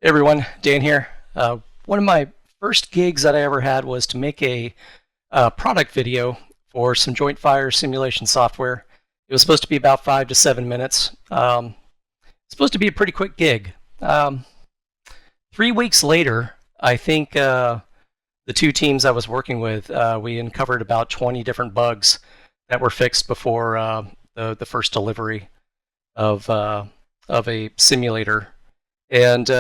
Hey everyone, Dan here. One of my first gigs that I ever had was to make a product video for some joint fire simulation software. It was supposed to be about 5 to 7 minutes. Supposed to be a pretty quick gig. 3 weeks later, I think the two teams I was working with, we uncovered about 20 different bugs that were fixed before the first delivery of a simulator. And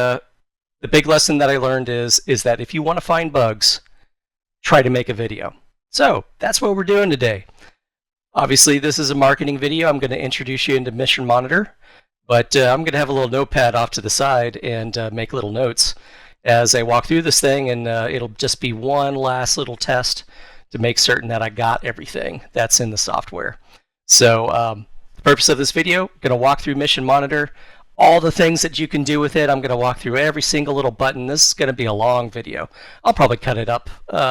the big lesson that I learned is that if you want to find bugs, try to make a video. So that's what we're doing today. Obviously, this is a marketing video. I'm going to introduce you into Mission Monitor, but I'm going to have a little notepad off to the side and make little notes as I walk through this thing, and it'll just be one last little test to make certain that I got everything that's in the software. So the purpose of this video, I'm going to walk through Mission Monitor, all the things that you can do with it. I'm going to walk through every single little button. This is going to be a long video. I'll probably cut it up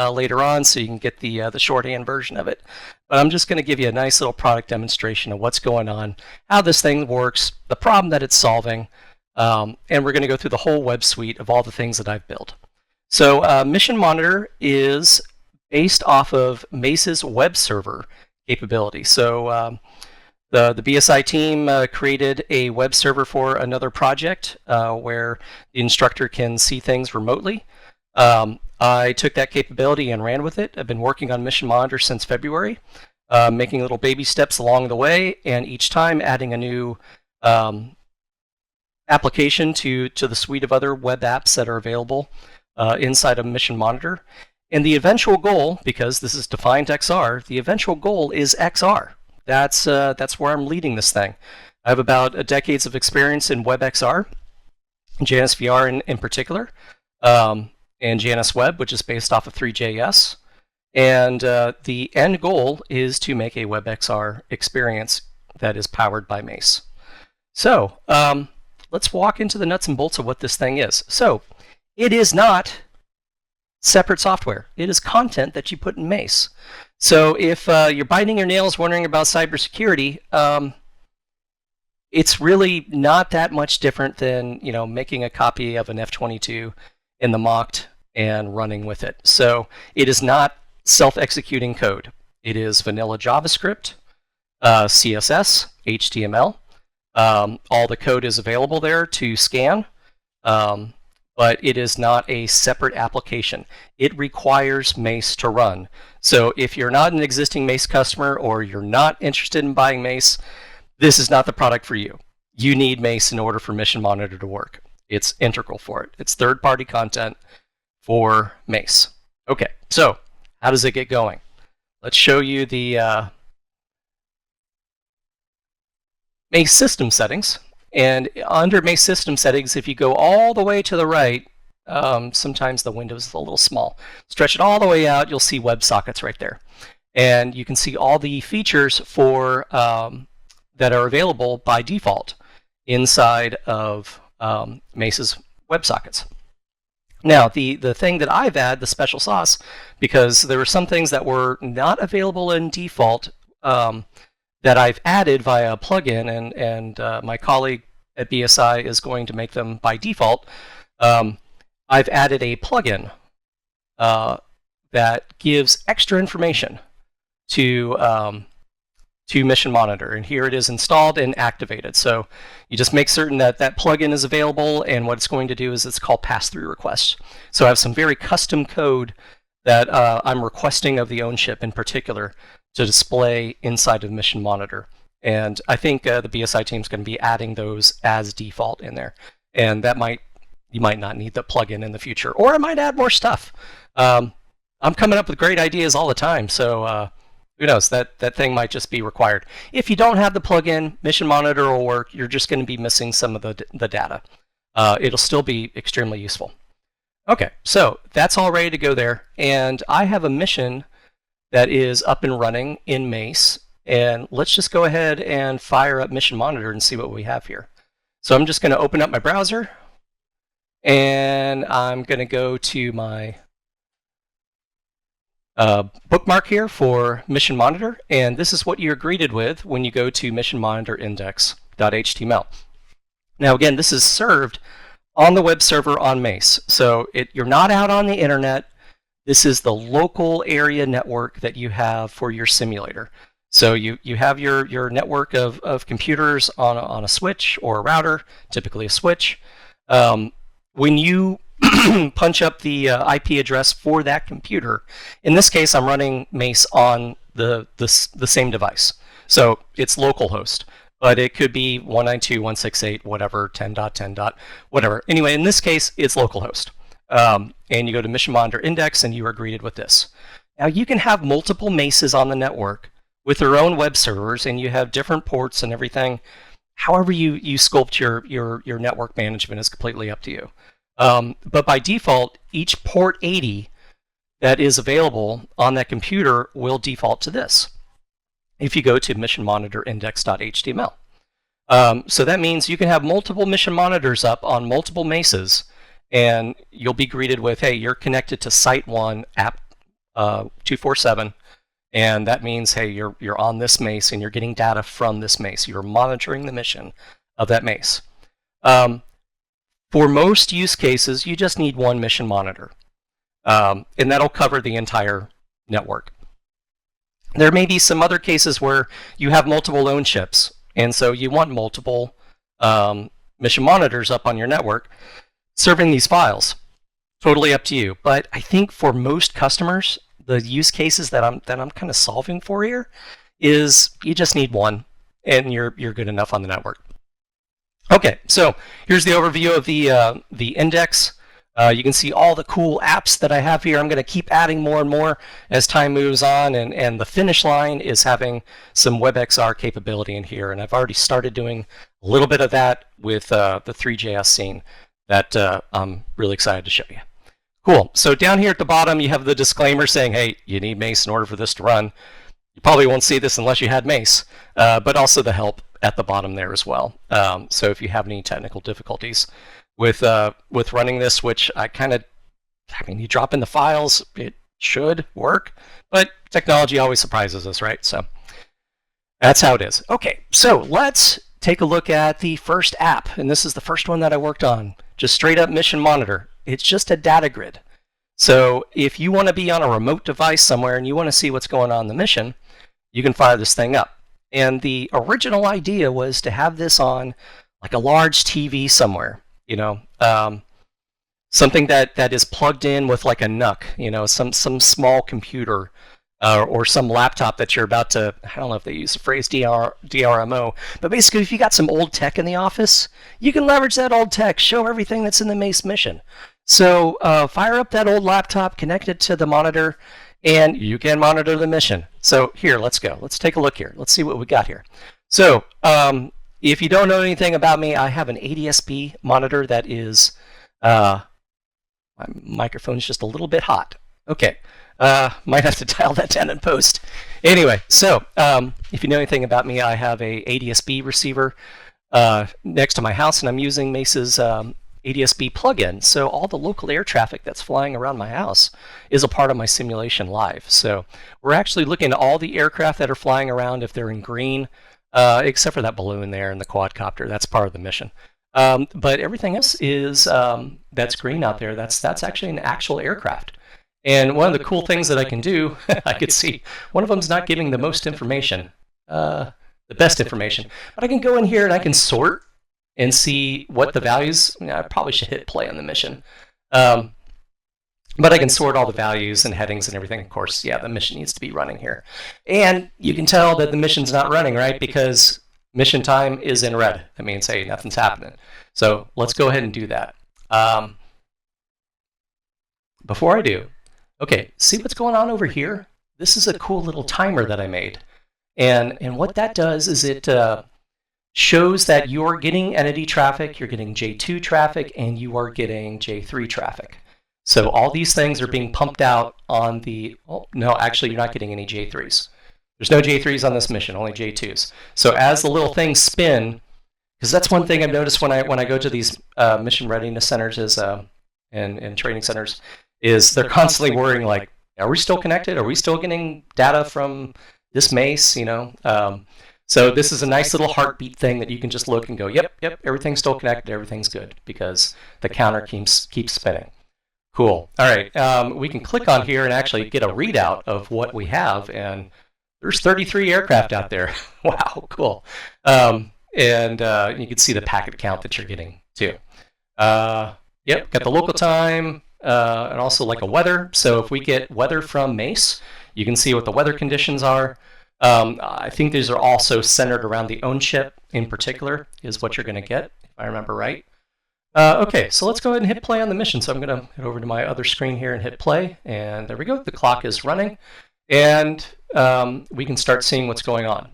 later on so you can get the shorthand version of it. But I'm just going to give you a nice little product demonstration of what's going on, how this thing works, the problem that it's solving, and we're going to go through the whole web suite of all the things that I've built. So Mission Monitor is based off of Mace's web server capability. So the BSI team created a web server for another project where the instructor can see things remotely. I took that capability and ran with it. I've been working on Mission Monitor since February, making little baby steps along the way, and each time adding a new application to the suite of other web apps that are available inside of Mission Monitor. And the eventual goal, because this is defined XR, the eventual goal is XR. That's where I'm leading this thing. I have about a decades of experience in WebXR, Janus VR in particular, and Janus Web, which is based off of Three.js. And the end goal is to make a WebXR experience that is powered by Mace. So let's walk into the nuts and bolts of what this thing is. So it is not separate software. It is content that you put in Mace. So if you're biting your nails wondering about cybersecurity, it's really not that much different than making a copy of an F-22 in the mocked and running with it. So it is not self-executing code. It is vanilla JavaScript, CSS, HTML. All the code is available there to scan. But it is not a separate application. It requires Mace to run. So if you're not an existing Mace customer or you're not interested in buying Mace, this is not the product for you. You need Mace in order for Mission Monitor to work. It's integral for it. It's third-party content for Mace. Okay, so how does it get going? Let's show you the Mace system settings. And under Mace system settings, if you go all the way to the right, sometimes the window is a little small. Stretch it all the way out, you'll see WebSockets right there. And you can see all the features for that are available by default inside of Mace's WebSockets. Now, the thing that I've added, the special sauce, because there were some things that were not available in default that I've added via a plugin, and my colleague at BSI is going to make them by default. I've added a plugin that gives extra information to Mission Monitor, and here it is installed and activated. So you just make certain that that plugin is available, and what it's going to do is it's called pass-through requests. So I have some very custom code that I'm requesting of the OwnShip in particular to display inside of Mission Monitor. And I think the BSI team is going to be adding those as default in there. And that you might not need the plugin in the future, or I might add more stuff. I'm coming up with great ideas all the time, so who knows, that thing might just be required. If you don't have the plugin, Mission Monitor will work. You're just going to be missing some of the data. It'll still be extremely useful. Okay, so that's all ready to go there. And I have a mission that is up and running in Mace. And let's just go ahead and fire up Mission Monitor and see what we have here. So I'm just going to open up my browser. And I'm going to go to my bookmark here for Mission Monitor. And this is what you're greeted with when you go to Mission Monitor index.html. Now, again, this is served on the web server on Mace. So you're not out on the internet. This is the local area network that you have for your simulator. So you have your network of computers on a switch or a router, typically a switch. When you punch up the IP address for that computer, in this case, I'm running Mace on the same device. So it's localhost, but it could be 192.168, whatever, 10.10. Whatever. Anyway, in this case, it's localhost. And you go to Mission Monitor Index, and you are greeted with this. Now, you can have multiple Maces on the network with their own web servers, and you have different ports and everything. However you sculpt your network management is completely up to you. But by default, each port 80 that is available on that computer will default to this if you go to missionmonitorindex.html. So that means you can have multiple mission monitors up on multiple Maces, and you'll be greeted with, hey, you're connected to Site 1 app 247, and that means, hey, you're on this Mace and you're getting data from this Mace. You're monitoring the mission of that Mace. For most use cases, you just need one mission monitor, and that'll cover the entire network. There may be some other cases where you have multiple own chips, and so you want multiple mission monitors up on your network serving these files. Totally up to you. But I think for most customers, the use cases that I'm kind of solving for here is you just need one, and you're good enough on the network. Okay, so here's the overview of the index. You can see all the cool apps that I have here. I'm going to keep adding more and more as time moves on, and the finish line is having some WebXR capability in here, and I've already started doing a little bit of that with the Three.js scene that I'm really excited to show you. Cool. So down here at the bottom, you have the disclaimer saying, hey, you need Mace in order for this to run. You probably won't see this unless you had Mace, but also the help at the bottom there as well. So if you have any technical difficulties with running this, which I mean, you drop in the files, it should work, but technology always surprises us, right? So that's how it is. Okay, so let's take a look at the first app, and this is the first one that I worked on. Just straight up Mission Monitor. It's just a data grid. So if you want to be on a remote device somewhere and you want to see what's going on in the mission, you can fire this thing up. And the original idea was to have this on like a large TV somewhere, you know, something that is plugged in with like a NUC, you know, some small computer or some laptop that you're about to, I don't know if they use the phrase DRMO, but basically if you got some old tech in the office, you can leverage that old tech, show everything that's in the Mace mission. So fire up that old laptop, connect it to the monitor, and you can monitor the mission. So here, let's go. Let's take a look here. Let's see what we got here. So if you don't know anything about me, I have an ADSB monitor that is, my microphone's just a little bit hot. Okay. Might have to dial that down in post. Anyway, so if you know anything about me, I have a ADSB receiver next to my house, and I'm using Mace's ADSB plugin. So all the local air traffic that's flying around my house is a part of my simulation live. So we're actually looking at all the aircraft that are flying around if they're in green, except for that balloon there and the quadcopter. That's part of the mission. But everything else is that's green out there. That's actually an actual aircraft. And one of the cool things that I can do, I could see one of them's not giving the most information, the best information. But I can go in here and I can sort and see what the values. I probably should hit play on the mission. But I can sort all the values and headings and everything. Of course, yeah, the mission needs to be running here. And you can tell that the mission's not running, right? Because mission time is in red. That means, hey, nothing's happening. So let's go ahead and do that. Before I do, okay, see what's going on over here? This is a cool little timer that I made. And what that does is it shows that you're getting entity traffic, you're getting J2 traffic, and you are getting J3 traffic. So all these things are being pumped out on the, oh, no, actually you're not getting any J3s. There's no J3s on this mission, only J2s. So as the little things spin, because that's one thing I've noticed when I go to these mission readiness centers and training centers, is they're constantly worrying like, are we still connected? Are we still getting data from this Mace? You know, So this is a nice little heartbeat thing that you can just look and go, yep, everything's still connected, everything's good, because the counter keeps spinning. Cool. All right, we can click on here and actually get a readout of what we have, and there's 33 aircraft out there. Wow, cool. And you can see the packet count that you're getting too. Yep, got the local time, and also like a weather. So if we get weather from Mace, you can see what the weather conditions are. I think these are also centered around the own ship in particular is what you're going to get, if I remember right. Okay, so let's go ahead and hit play on the mission. So I'm going to head over to my other screen here and hit play, and there we go. The clock is running, and we can start seeing what's going on.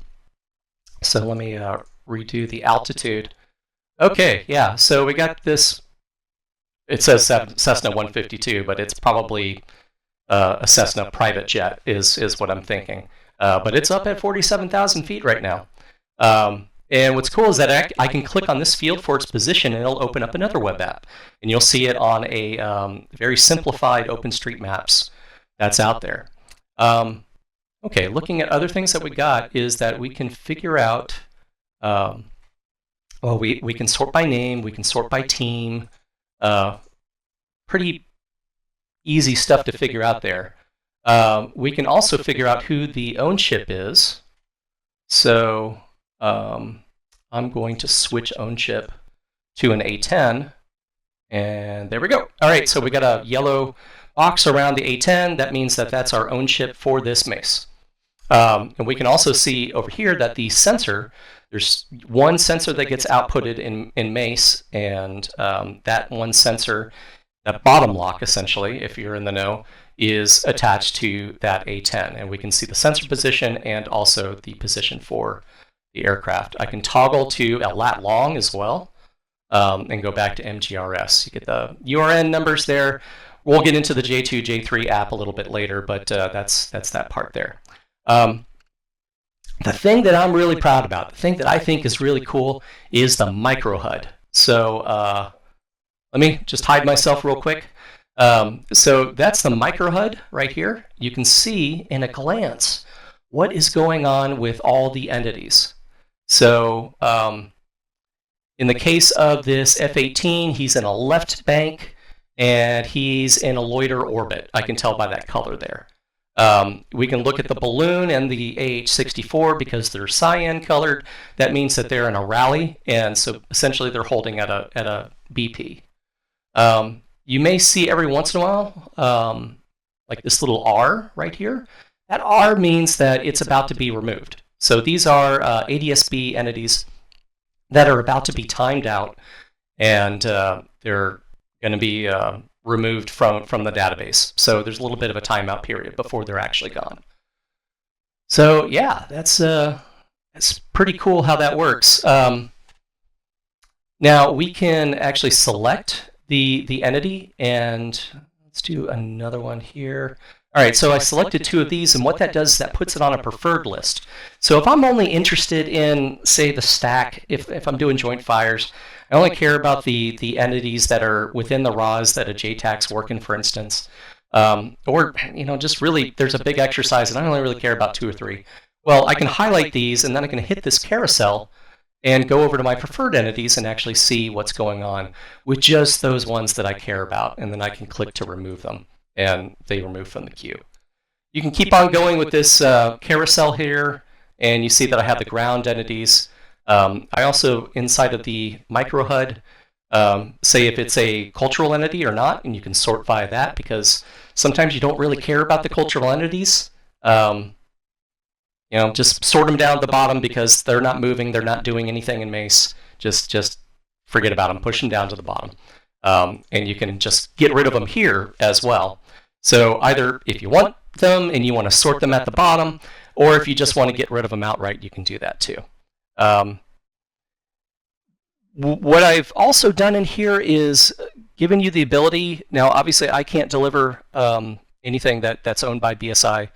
So let me redo the altitude. Okay, yeah, so we got this. It says Cessna 152, but it's probably a Cessna private jet is what I'm thinking. But it's up at 47,000 feet right now. And what's cool is that I can click on this field for its position, and it'll open up another web app. And you'll see it on a very simplified OpenStreetMaps that's out there. Okay, looking at other things that we got is that we can figure out, well, we can sort by name, we can sort by team. Pretty easy stuff to figure out there. We can also figure out who the own ship is. So I'm going to switch own ship to an A10, and there we go. All right, so we got a yellow box around the A10. That means that that's our own ship for this Mace. And we can also see over here that the sensor, there's one sensor that gets outputted in Mace, and that one sensor, that bottom lock essentially, if you're in the know, is attached to that A10. And we can see the sensor position and also the position for the aircraft. I can toggle to a lat long as well, and go back to MGRS. You get the URN numbers there. We'll get into the J2, J3 app a little bit later, but that's that part there. The thing that I'm really proud about, the thing that I think is really cool, is the micro HUD. So let me just hide myself real quick. So that's the micro HUD right here. You can see in a glance what is going on with all the entities. So in the case of this F-18, he's in a left bank and he's in a loiter orbit. I can tell by that color there. We can look at the balloon and the AH-64 because they're cyan colored. That means that they're in a rally, and so essentially they're holding at a BP. You may see every once in a while, like this little R right here. That R means that it's about to be removed. So these are ADS-B entities that are about to be timed out, and they're going to be removed from the database. So there's a little bit of a timeout period before they're actually gone. So yeah, that's pretty cool how that works. Now we can actually select the entity, and let's do another one here. All right, so I selected two of these, and what that does is that puts it on a preferred list. So if I'm only interested in, say, the stack, if I'm doing joint fires, I only care about the entities that are within the RAWs that a JTAC's working, for instance. Or, just really, there's a big exercise, and I only really care about 2 or 3. Well, I can highlight these, and then I can hit this carousel and go over to my preferred entities and actually see what's going on with just those ones that I care about, and then I can click to remove them, and they remove from the queue. You can keep on going with this carousel here, and you see that I have the ground entities. I also, inside of the micro HUD, say if it's a cultural entity or not, and you can sort by that, because sometimes you don't really care about the cultural entities. Just sort them down at the bottom because they're not moving, they're not doing anything in Mace. Just forget about them, push them down to the bottom. And you can just get rid of them here as well. So either if you want them and you want to sort them at the bottom, or if you just want to get rid of them outright, you can do that too. What I've also done in here is given you the ability, now obviously I can't deliver anything that's owned by BSI,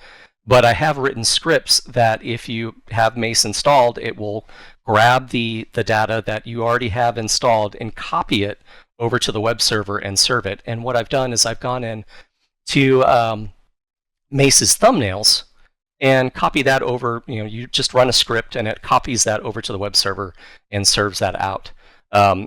but I have written scripts that if you have Mace installed, it will grab the data that you already have installed and copy it over to the web server and serve it. And what I've done is I've gone in to Mace's thumbnails, and copy that over. You just run a script and it copies that over to the web server and serves that out.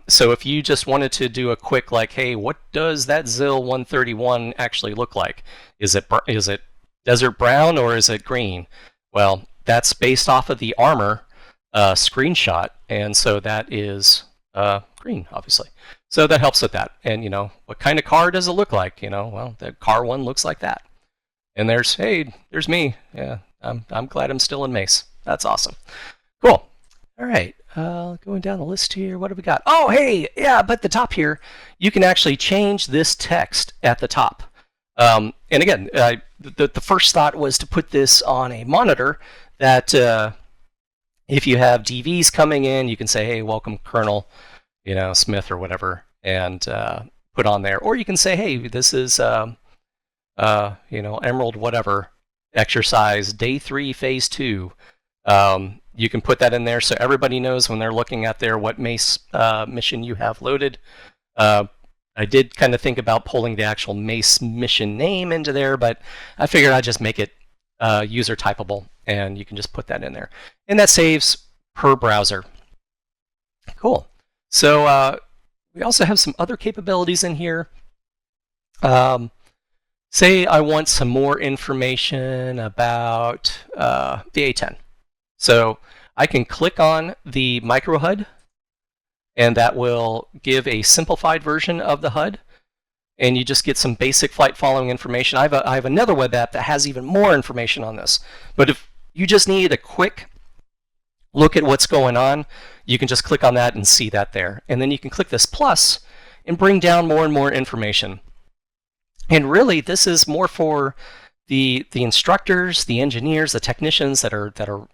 So if you just wanted to do a quick like, hey, what does that ZIL 131 actually look like? Is it desert brown or is it green? Well, that's based off of the Armor screenshot, and so that is green, obviously. So that helps with that. And what kind of car does it look like? Well, the car one looks like that. And there's me. Yeah, I'm glad I'm still in Mace. That's awesome. Cool. All right. Going down the list here, what do we got? Oh, hey, yeah, but at the top here, you can actually change this text at the top. And again, the first thought was to put this on a monitor that if you have DVs coming in, you can say, hey, welcome Colonel, Smith or whatever, and put on there. Or you can say, hey, this is, Emerald whatever, exercise, day 3, phase 2. You can put that in there so everybody knows when they're looking at there what Mace mission you have loaded. I did kind of think about pulling the actual Mace mission name into there, but I figured I'd just make it user typable, and you can just put that in there. And that saves per browser. Cool. So we also have some other capabilities in here. Say I want some more information about the A10. So I can click on the micro HUD, and that will give a simplified version of the HUD, and you just get some basic flight following information. I have another web app that has even more information on this. But if you just need a quick look at what's going on, you can just click on that and see that there. And then you can click this plus and bring down more and more information. And really, this is more for the instructors, the engineers, the technicians that are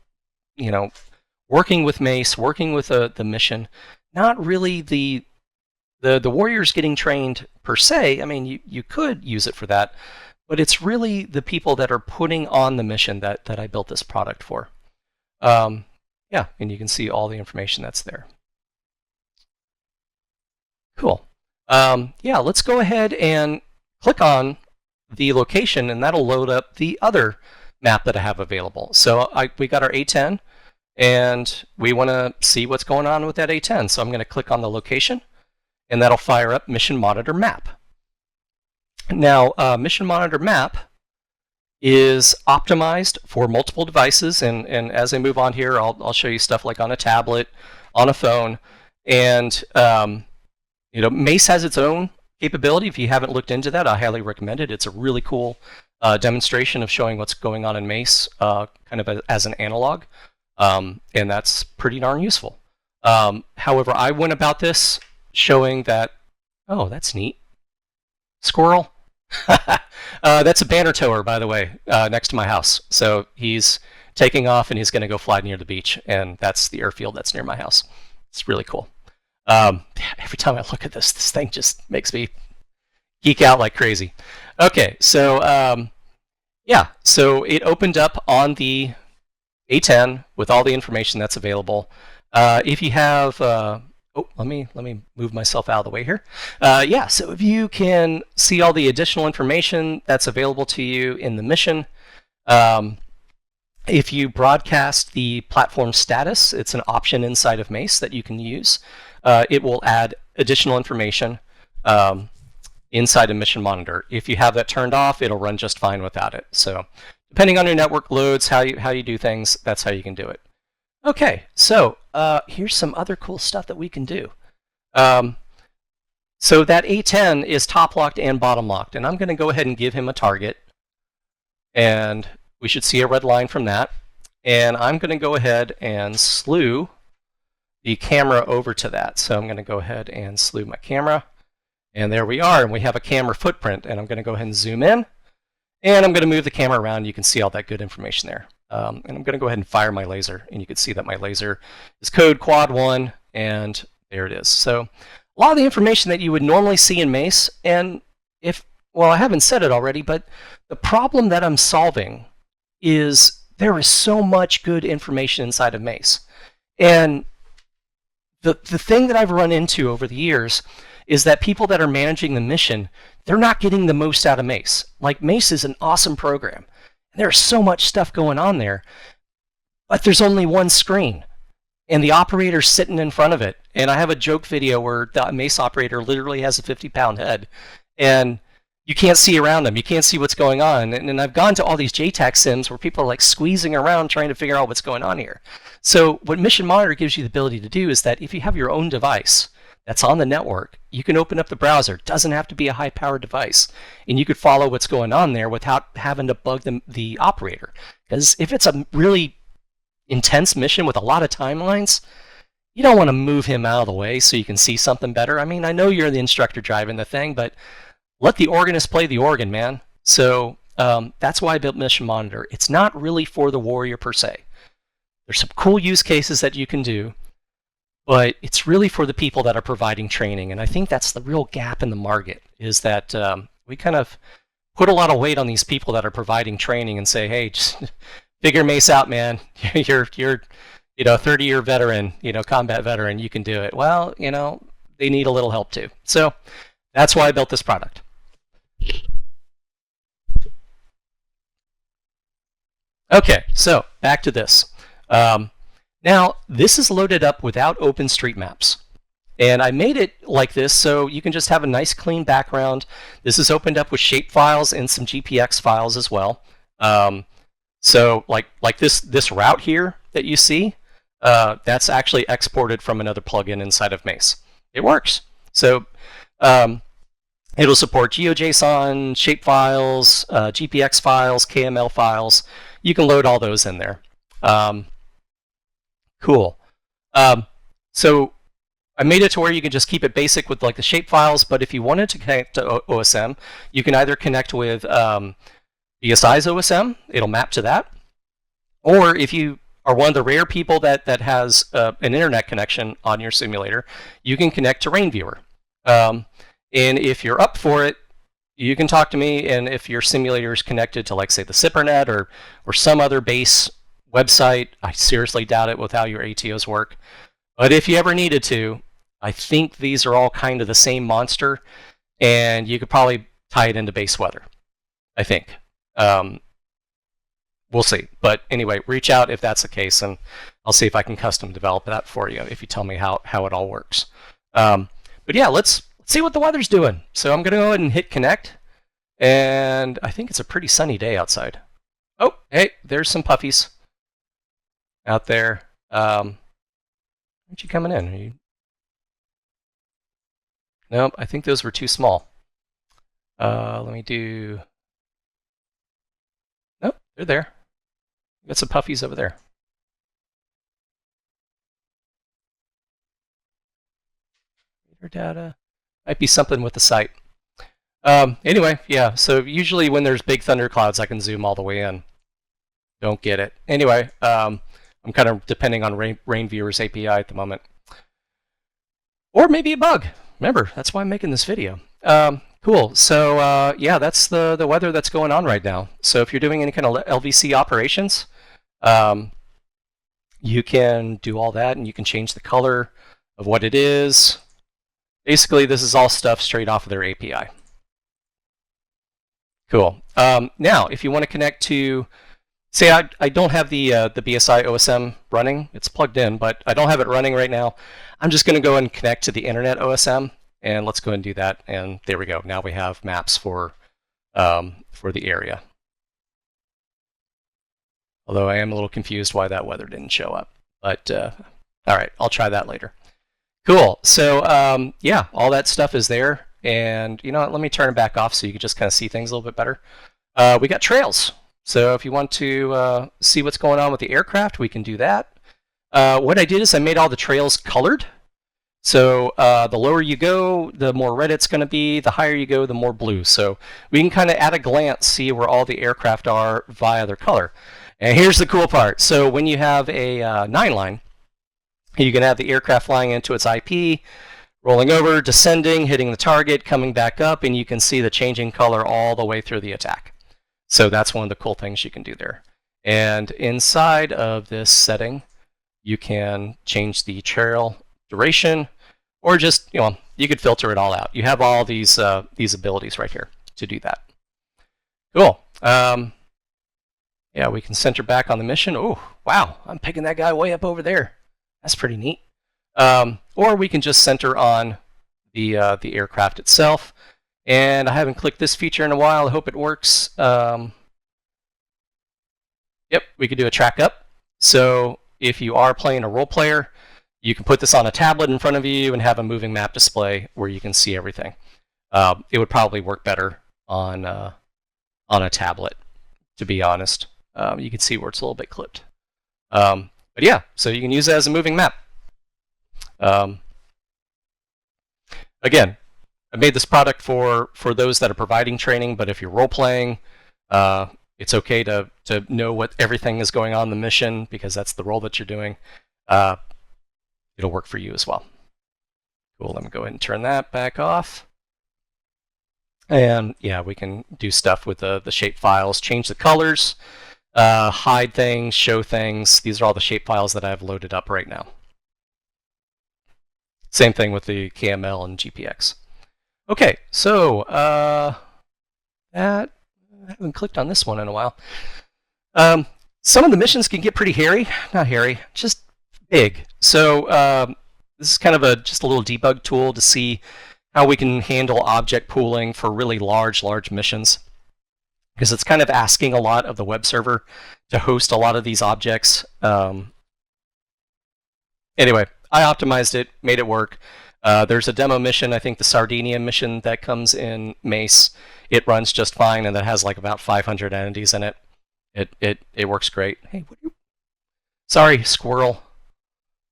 working with Mace, working with the mission. Not really the warriors getting trained per se. I mean, you could use it for that, but it's really the people that are putting on the mission that I built this product for. Yeah, and you can see all the information that's there. Cool. Yeah, let's go ahead and click on the location, and that'll load up the other map that I have available. So we got our A10, and we want to see what's going on with that A10. So I'm going to click on the location, and that'll fire up Mission Monitor Map. Now, Mission Monitor Map is optimized for multiple devices, and as I move on here, I'll show you stuff like on a tablet, on a phone, and Mace has its own capability. If you haven't looked into that, I highly recommend it. It's a really cool demonstration of showing what's going on in Mace, kind of as an analog, and that's pretty darn useful. However, I went about this showing that, oh, that's neat. Squirrel. That's a banner tower, by the way, next to my house. So he's taking off and he's going to go fly near the beach, and that's the airfield that's near my house. It's really cool. Every time I look at this thing just makes me geek out like crazy. Okay, so yeah, so it opened up on the A10 with all the information that's available. If you have, let me move myself out of the way here. Yeah, so if you can see all the additional information that's available to you in the mission, if you broadcast the platform status, it's an option inside of Mace that you can use. It will add additional information inside of Mission Monitor. If you have that turned off, it'll run just fine without it. So depending on your network loads, how you do things, that's how you can do it. Okay, so here's some other cool stuff that we can do. So that A10 is top locked and bottom locked, and I'm going to go ahead and give him a target, and we should see a red line from that. And I'm going to go ahead and slew the camera over to that. So I'm going to go ahead and slew my camera, and there we are, and we have a camera footprint. And I'm going to go ahead and zoom in, and I'm going to move the camera around. You can see all that good information there. And I'm going to go ahead and fire my laser, and you can see that my laser is code quad 1, and there it is. So a lot of the information that you would normally see in Mace, and well, I haven't said it already, but the problem that I'm solving is there is so much good information inside of Mace. And the thing that I've run into over the years is that people that are managing the mission, they're not getting the most out of Mace. Like, Mace is an awesome program, There's so much stuff going on there, but there's only one screen, and the operator's sitting in front of it. And I have a joke video where the Mace operator literally has a 50-pound head, and you can't see around them. You can't see what's going on. And I've gone to all these JTAC sims where people are like squeezing around trying to figure out what's going on here. So what Mission Monitor gives you the ability to do is that if you have your own device that's on the network, you can open up the browser. It doesn't have to be a high-powered device. And you could follow what's going on there without having to bug the operator. Because if it's a really intense mission with a lot of timelines, you don't want to move him out of the way so you can see something better. I mean, I know you're the instructor driving the thing, but let the organist play the organ, man. So that's why I built Mission Monitor. It's not really for the warrior per se. There's some cool use cases that you can do, but it's really for the people that are providing training. And I think that's the real gap in the market, is that we kind of put a lot of weight on these people that are providing training and say, hey, just figure Mace out, man. You're a 30-year veteran, combat veteran. You can do it. Well, they need a little help too. So that's why I built this product. Okay, so back to this. Now, this is loaded up without OpenStreetMaps. And I made it like this so you can just have a nice clean background. This is opened up with shape files and some GPX files as well. So like this route here that you see, that's actually exported from another plugin inside of Mace. It works. So it'll support GeoJSON, shapefiles, GPX files, KML files. You can load all those in there. Cool. So I made it to where you can just keep it basic with like the shape files, but if you wanted to connect to OSM, you can either connect with BSI's OSM, it'll map to that, or if you are one of the rare people that has an internet connection on your simulator, you can connect to RainViewer. And if you're up for it, you can talk to me, and if your simulator is connected to, like, say, the SIPRNet or some other base website, I seriously doubt it with how your ATOs work. But if you ever needed to, I think these are all kind of the same monster, and you could probably tie it into base weather, I think. We'll see. But anyway, reach out if that's the case, and I'll see if I can custom develop that for you if you tell me how it all works. But yeah, let's see what the weather's doing. So I'm going to go ahead and hit connect, and I think it's a pretty sunny day outside. Oh, hey, there's some puffies out there. Aren't you coming in? Are you... Nope, I think those were too small. Let me do... Nope, they're there. Got some puffies over there. Reader data. Might be something with the site. Anyway, yeah, so usually when there's big thunderclouds, I can zoom all the way in. Don't get it. Anyway, I'm kind of depending on RainViewer's API at the moment. Or maybe a bug. Remember, that's why I'm making this video. Cool. So yeah, that's the weather that's going on right now. So if you're doing any kind of LVC operations, you can do all that, and you can change the color of what it is. Basically, this is all stuff straight off of their API. Cool. Now, if you want to connect to, say I don't have the BSI OSM running. It's plugged in, but I don't have it running right now. I'm just going to go and connect to the internet OSM, and let's go ahead and do that. And there we go. Now we have maps for the area. Although I am a little confused why that weather didn't show up. But all right, I'll try that later. Cool. So yeah, all that stuff is there. And you know what? Let me turn it back off so you can just kind of see things a little bit better. We got trails. So if you want to see what's going on with the aircraft, we can do that. What I did is I made all the trails colored. So the lower you go, the more red it's going to be. The higher you go, the more blue. So we can kind of at a glance see where all the aircraft are via their color. And here's the cool part. So when you have a 9-line, you can have the aircraft flying into its IP, rolling over, descending, hitting the target, coming back up, and you can see the changing color all the way through the attack. So that's one of the cool things you can do there. And inside of this setting, you can change the trail duration, or just, you know, you could filter it all out. You have all these abilities right here to do that. Cool. Yeah, we can center back on the mission. Oh, wow, I'm picking that guy way up over there. That's pretty neat. Or we can just center on the aircraft itself. And I haven't clicked this feature in a while. I hope it works. Yep, we could do a track up. So if you are playing a role player, you can put this on a tablet in front of you and have a moving map display where you can see everything. It would probably work better on a tablet, to be honest. You can see where it's a little bit clipped. But yeah, so you can use it as a moving map. Again, I made this product for those that are providing training, but if you're role playing, it's okay to know what everything is going on in the mission because that's the role that you're doing. It'll work for you as well. Cool, let me go ahead and turn that back off. And yeah, we can do stuff with the shape files, change the colors, hide things, show things. These are all the shape files that I have loaded up right now. Same thing with the KML and GPX. Okay, so I haven't clicked on this one in a while. Some of the missions can get pretty hairy. Not hairy, just big. So this is kind of just a little debug tool to see how we can handle object pooling for really large missions. Because it's kind of asking a lot of the web server to host a lot of these objects. Anyway, I optimized it, made it work. There's a demo mission, I think the Sardinia mission that comes in Mace. It runs just fine, and that has like about 500 entities in it. It works great. Hey, what are you? Sorry, squirrel.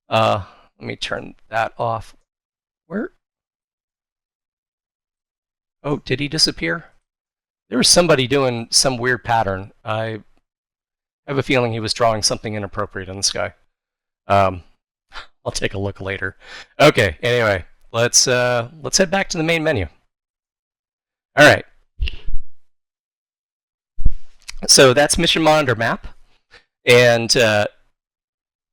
Let me turn that off. Where? Oh, did he disappear? There was somebody doing some weird pattern. I have a feeling he was drawing something inappropriate in the sky. I'll take a look later. Okay, anyway, let's head back to the main menu. All right. So that's Mission Monitor Map. And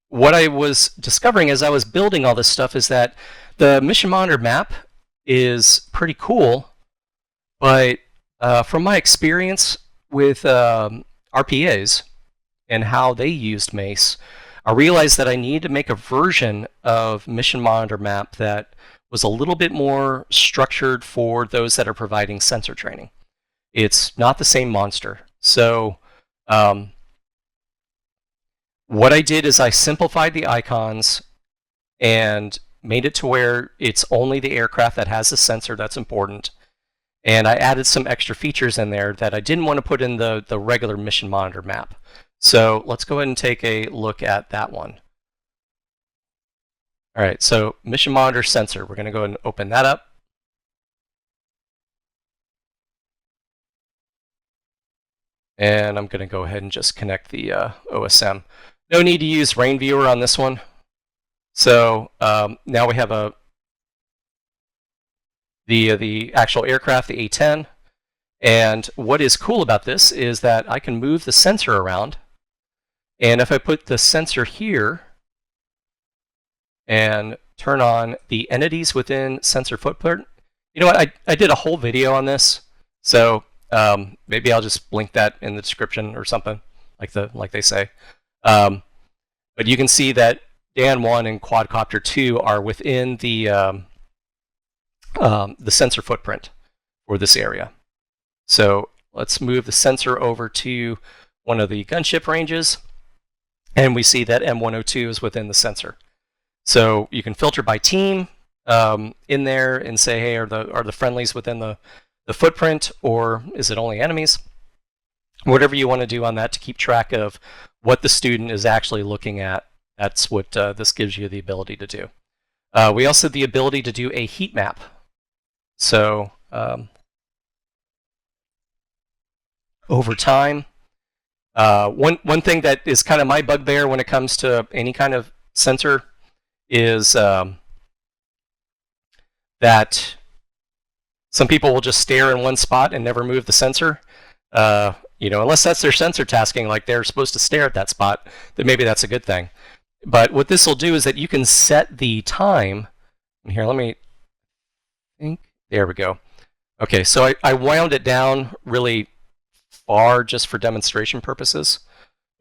what I was discovering as I was building all this stuff is that the Mission Monitor Map is pretty cool, but from my experience with RPAs and how they used Mace, I realized that I needed to make a version of Mission Monitor Map that was a little bit more structured for those that are providing sensor training. It's not the same monster. So what I did is I simplified the icons and made it to where it's only the aircraft that has a sensor that's important. And I added some extra features in there that I didn't want to put in the regular Mission Monitor Map. So let's go ahead and take a look at that one. All right, so Mission Monitor Sensor. We're going to go ahead and open that up. And I'm going to go ahead and just connect the OSM. No need to use Rain Viewer on this one. So now we have the actual aircraft, the A-10. And what is cool about this is that I can move the sensor around. And if I put the sensor here and turn on the entities within sensor footprint, you know what? I did a whole video on this. So maybe I'll just link that in the description or something, like they say. But you can see that Dan 1 and Quadcopter 2 are within the sensor footprint for this area. So let's move the sensor over to one of the gunship ranges, and we see that M102 is within the sensor. So you can filter by team in there and say, hey, are the friendlies within the footprint, or is it only enemies? Whatever you want to do on that to keep track of what the student is actually looking at, that's what this gives you the ability to do. We also have the ability to do a heat map. So over time, one thing that is kind of my bugbear when it comes to any kind of sensor is that some people will just stare in one spot and never move the sensor. Unless that's their sensor tasking, like they're supposed to stare at that spot, then maybe that's a good thing. But what this will do is that you can set the time. Here, let me think. There we go. Okay, so I wound it down really far just for demonstration purposes.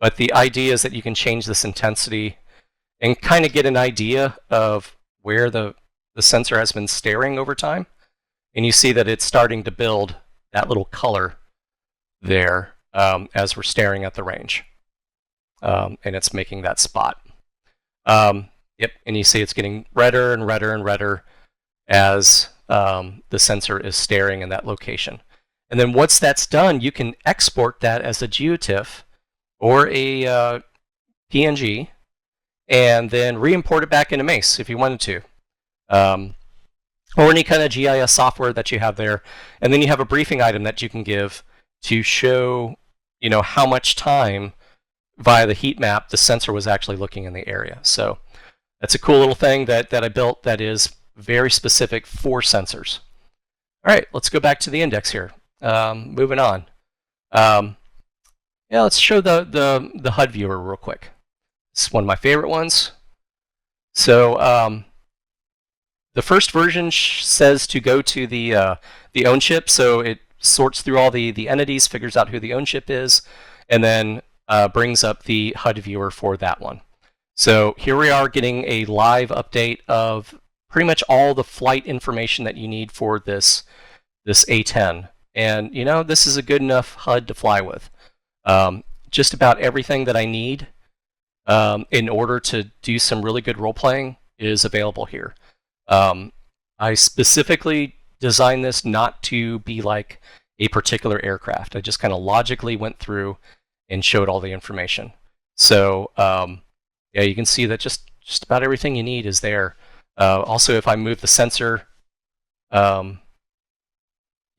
But the idea is that you can change this intensity and kind of get an idea of where the sensor has been staring over time. And you see that it's starting to build that little color there as we're staring at the range. And it's making that spot. Yep, and you see it's getting redder and redder and redder as the sensor is staring in that location. And then once that's done, you can export that as a GeoTIFF or a PNG, and then re-import it back into Mace if you wanted to. Or any kind of GIS software that you have there. And then you have a briefing item that you can give to show, how much time via the heat map the sensor was actually looking in the area. So that's a cool little thing that I built that is very specific for sensors. All right, let's go back to the index here. Moving on. Yeah, let's show the HUD viewer real quick. It's one of my favorite ones. So the first version says to go to the own chip, so it sorts through all the entities, figures out who the own chip is, and then brings up the HUD viewer for that one. So here we are getting a live update of pretty much all the flight information that you need for this A10. And this is a good enough HUD to fly with. Just about everything that I need in order to do some really good role playing is available here. I specifically designed this not to be like a particular aircraft. I just kind of logically went through and showed all the information. So yeah, you can see that just about everything you need is there. Also, if I move the sensor, you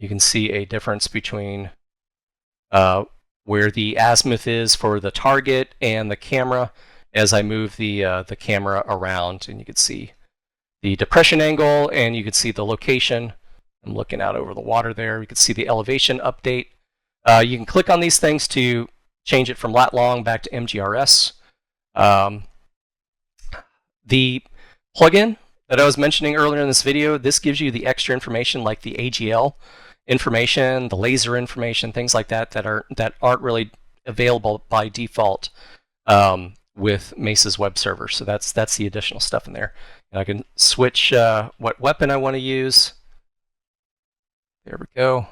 can see a difference between where the azimuth is for the target and the camera as I move the camera around, and you can see the depression angle, and you can see the location. I'm looking out over the water there. You can see the elevation update. You can click on these things to change it from lat long back to MGRS. The plugin that I was mentioning earlier in this video, this gives you the extra information like the AGL information, the laser information, things like that that aren't really available by default with Mace's web server. So that's the additional stuff in there. And I can switch what weapon I want to use. There we go.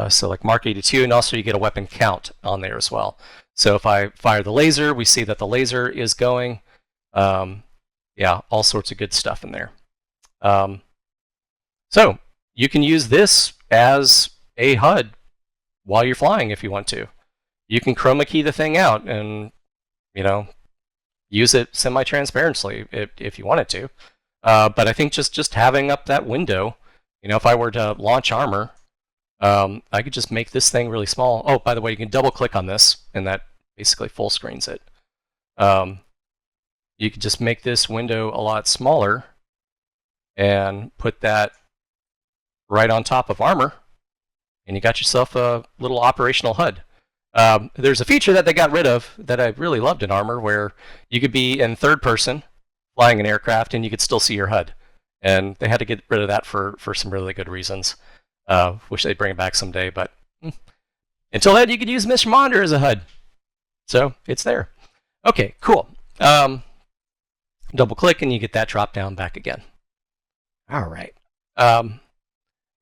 So like Mark 82, and also you get a weapon count on there as well. So if I fire the laser, we see that the laser is going. Yeah, all sorts of good stuff in there. So you can use this as a HUD while you're flying if you want to. You can chroma key the thing out and, use it semi-transparently if you wanted to. But I think just having up that window, if I were to launch armor, I could just make this thing really small. Oh, by the way, you can double click on this and that basically full screens it. You could just make this window a lot smaller and put that right on top of armor, and you got yourself a little operational HUD. There's a feature that they got rid of that I really loved in Armor, where you could be in third person flying an aircraft and you could still see your HUD. And they had to get rid of that for some really good reasons. Wish they'd bring it back someday, but until then, you could use Mission Monitor as a HUD. So it's there. Okay, cool. Double click and you get that drop down back again. All right.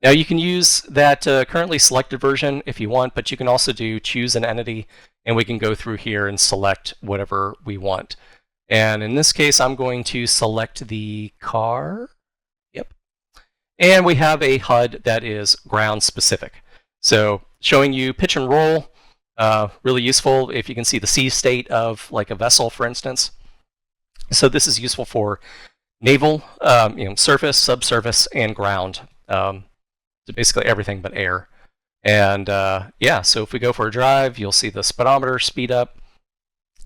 Now you can use that currently selected version if you want, but you can also do choose an entity, and we can go through here and select whatever we want. And in this case, I'm going to select the car. Yep. And we have a HUD that is ground specific. So showing you pitch and roll, really useful if you can see the sea state of like a vessel, for instance. So this is useful for naval, surface, subsurface, and ground. So basically everything but air. And yeah, so if we go for a drive, you'll see the speedometer speed up,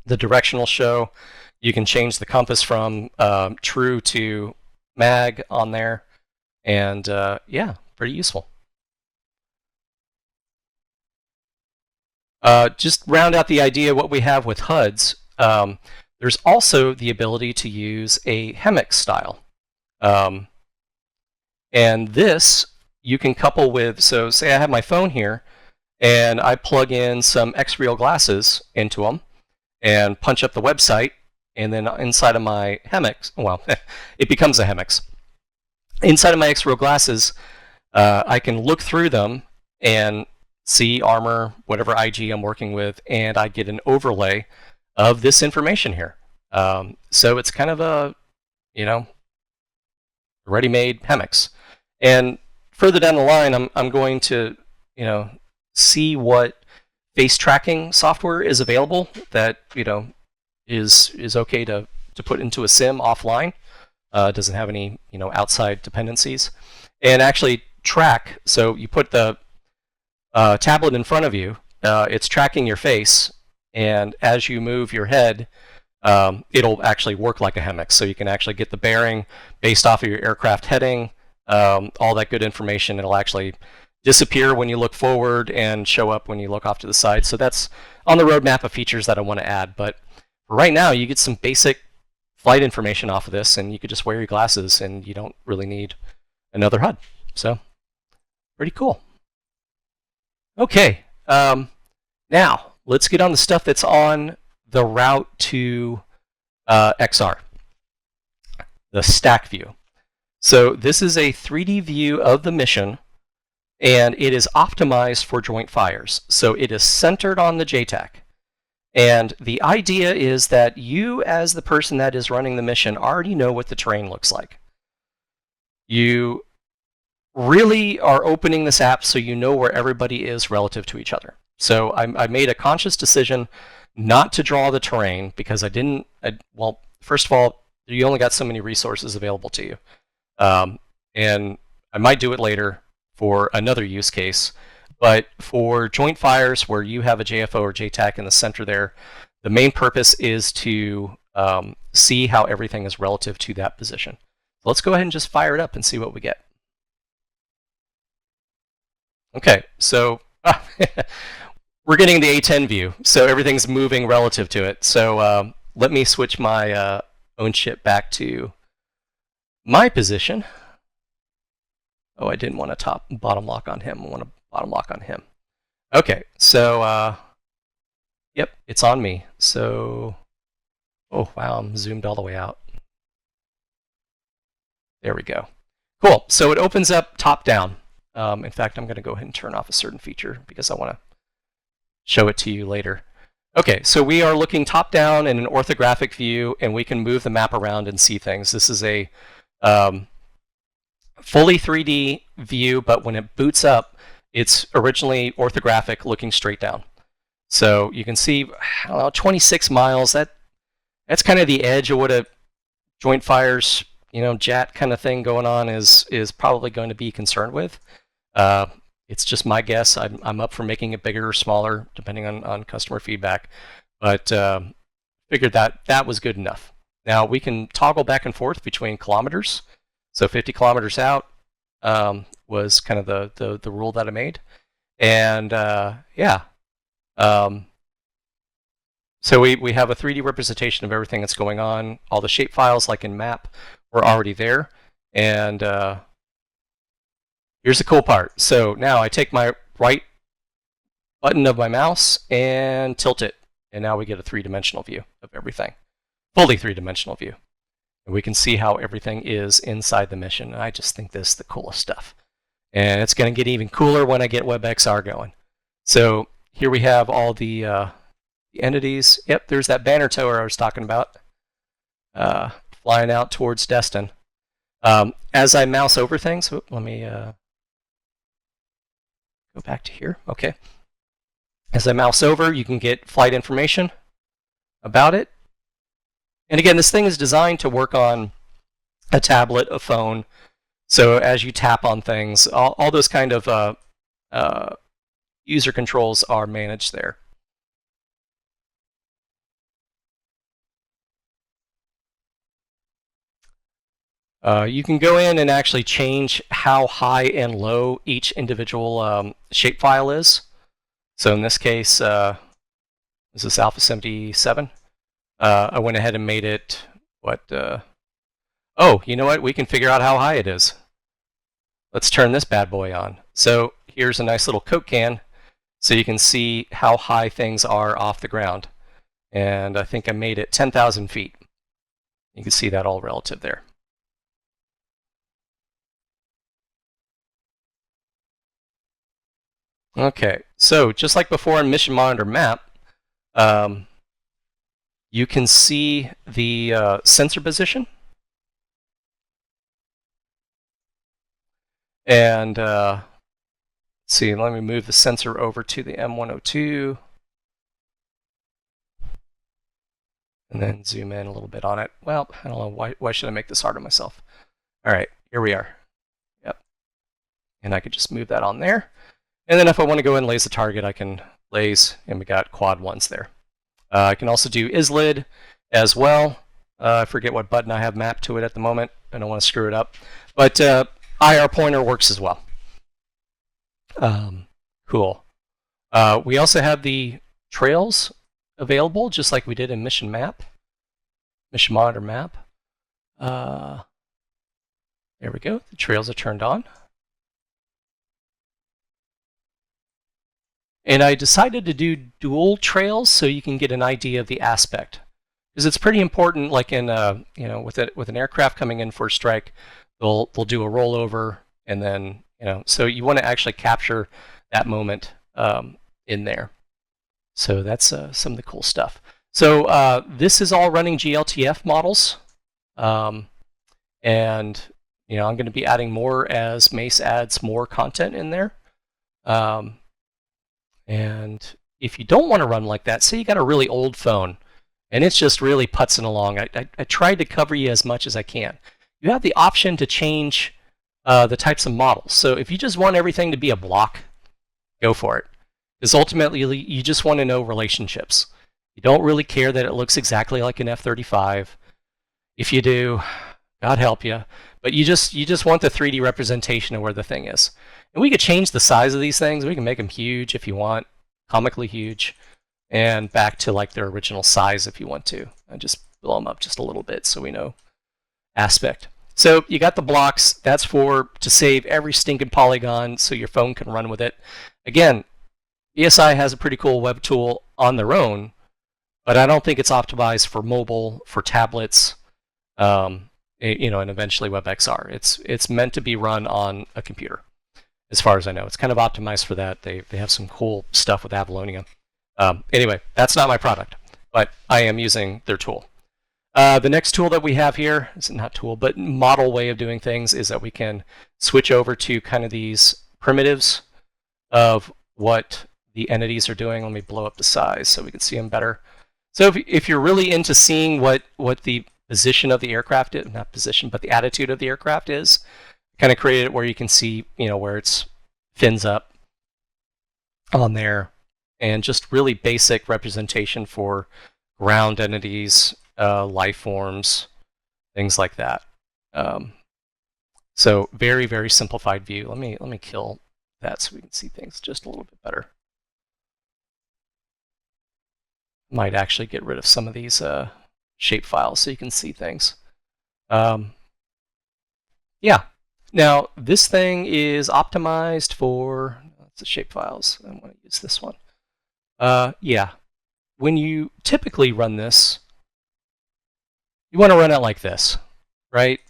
the directional show. You can change the compass from true to mag on there. And yeah, pretty useful. Just round out the idea what we have with HUDs. There's also the ability to use a HEMIX style. And this you can couple with, so say I have my phone here, and I plug in some X-Real glasses into them and punch up the website, and then inside of my HEMX, well, it becomes a HEMX. Inside of my X-Real glasses, I can look through them and see armor, whatever IG I'm working with, and I get an overlay of this information here. So it's kind of a, ready-made HEMX. And further down the line, I'm going to, see what face tracking software is available that, is okay to put into a sim offline. Doesn't have any, outside dependencies. And actually track, so you put the tablet in front of you, it's tracking your face, and as you move your head, it'll actually work like a HEMX. So you can actually get the bearing based off of your aircraft heading, all that good information. It'll actually disappear when you look forward and show up when you look off to the side. So that's on the roadmap of features that I want to add. But for right now, you get some basic flight information off of this, and you could just wear your glasses, and you don't really need another HUD. So pretty cool. Okay, now let's get on the stuff that's on the route to XR, the stack view. So this is a 3D view of the mission, and it is optimized for joint fires. So it is centered on the JTAC. And the idea is that you, as the person that is running the mission, already know what the terrain looks like. You really are opening this app so you know where everybody is relative to each other. So I made a conscious decision not to draw the terrain because well, first of all, you only got so many resources available to you. And I might do it later for another use case. But for joint fires where you have a JFO or JTAC in the center there, the main purpose is to see how everything is relative to that position. So let's go ahead and just fire it up and see what we get. Okay, so we're getting the A10 view, so everything's moving relative to it. So let me switch my own ship back to my position. Oh, I didn't want to bottom lock on him. I want to bottom lock on him. Okay, so yep, it's on me. So, oh wow, I'm zoomed all the way out. There we go. Cool, so it opens up top down. In fact, I'm going to go ahead and turn off a certain feature because I want to show it to you later. Okay, so we are looking top down in an orthographic view, and we can move the map around and see things. This is a fully 3D view, but when it boots up, it's originally orthographic, looking straight down. So you can see, I don't know, 26 miles. That's kind of the edge of what a joint fires, JAT kind of thing going on is probably going to be concerned with. It's just my guess. I'm up for making it bigger or smaller, depending on customer feedback. But figured that was good enough. Now we can toggle back and forth between kilometers. So 50 kilometers out was kind of the rule that I made. And yeah. So we have a 3D representation of everything that's going on. All the shape files, like in map, were already there. And here's the cool part. So now I take my right button of my mouse and tilt it. And now we get a three-dimensional view of everything. Fully three-dimensional view. And we can see how everything is inside the mission. And I just think this is the coolest stuff. And it's going to get even cooler when I get WebXR going. So here we have all the entities. Yep, there's that banner tower I was talking about. Flying out towards Destin. As I mouse over things, let me go back to here. Okay. As I mouse over, you can get flight information about it. And again, this thing is designed to work on a tablet, a phone. So as you tap on things, all those kind of user controls are managed there. You can go in and actually change how high and low each individual shapefile is. So in this case, this is Alpha 77. I went ahead and made it, oh, you know what? We can figure out how high it is. Let's turn this bad boy on. So here's a nice little Coke can. So you can see how high things are off the ground. And I think I made it 10,000 feet. You can see that all relative there. Okay, so just like before in Mission Monitor Map, you can see the sensor position. And let's see, let me move the sensor over to the M102. And then zoom in a little bit on it. Well, I don't know, why should I make this hard on myself? All right, here we are. Yep. And I could just move that on there. And then if I want to go and laze the target, I can laze, and we got quad ones there. I can also do ISLID as well. I forget what button I have mapped to it at the moment. I don't want to screw it up. But IR pointer works as well. Cool. We also have the trails available, just like we did in Mission Monitor Map. There we go. The trails are turned on. And I decided to do dual trails so you can get an idea of the aspect, because it's pretty important. Like in with an aircraft coming in for a strike, they'll do a rollover, and then so you want to actually capture that moment in there. So that's some of the cool stuff. So this is all running GLTF models, and I'm going to be adding more as Mace adds more content in there. And if you don't want to run like that, say you got a really old phone and it's just really putzing along, I tried to cover you as much as I can. You have the option to change the types of models. So if you just want everything to be a block, go for it. Because ultimately, you just want to know relationships. You don't really care that it looks exactly like an F-35. If you do, God help you. But you just want the 3D representation of where the thing is. And we could change the size of these things. We can make them huge if you want, comically huge, and back to like their original size if you want to. And just blow them up just a little bit so we know aspect. So you got the blocks. That's to save every stinking polygon so your phone can run with it. Again, ESI has a pretty cool web tool on their own, but I don't think it's optimized for mobile, for tablets, and eventually WebXR. It's meant to be run on a computer, as far as I know. It's kind of optimized for that. They have some cool stuff with Avalonia. Anyway, that's not my product, but I am using their tool. The next tool that we have here, it's not tool, but model way of doing things, is that we can switch over to kind of these primitives of what the entities are doing. Let me blow up the size so we can see them better. So if you're really into seeing what the position of the aircraft is, not position, but the attitude of the aircraft is, kind of created it where you can see, where it's fins up on there, and just really basic representation for ground entities, life forms, things like that. So very, very simplified view. Let me kill that so we can see things just a little bit better. Might actually get rid of some of these shape files so you can see things. Yeah. Now this thing is optimized for the shape files. I want to use this one. Yeah. When you typically run this, you want to run it like this, right?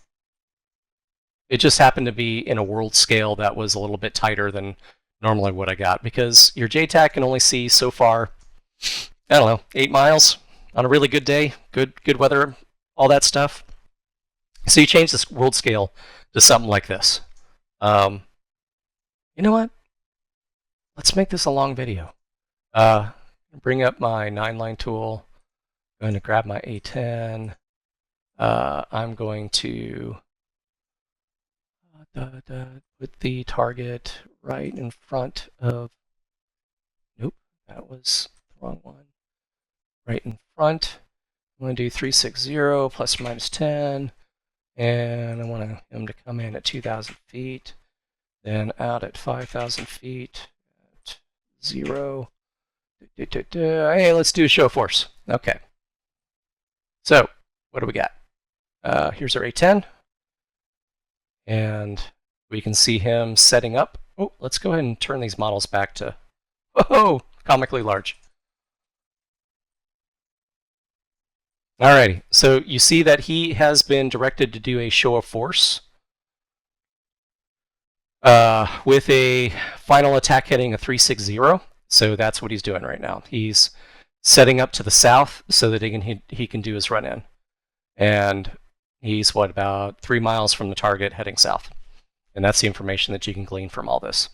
It just happened to be in a world scale that was a little bit tighter than normally what I got, because your JTAC can only see so far, I don't know, 8 miles on a really good day, good weather, all that stuff. So you change this world scale to something like this. You know what? Let's make this a long video. Bring up my 9-line tool. I'm going to grab my A10. I'm going to put the target right in front of, nope, that was the wrong one. Right in front. I'm going to do 360 plus or minus 10, and I want him to come in at 2,000 feet, then out at 5,000 feet, at 0. Hey, let's do a show force. Okay. So, what do we got? Here's our A10, and we can see him setting up. Oh, let's go ahead and turn these models back to Oh, comically large. Alrighty, so you see that he has been directed to do a show of force with a final attack heading a 360. So that's what he's doing right now. He's setting up to the south so that he can do his run in. And he's, about 3 miles from the target heading south. And that's the information that you can glean from all this.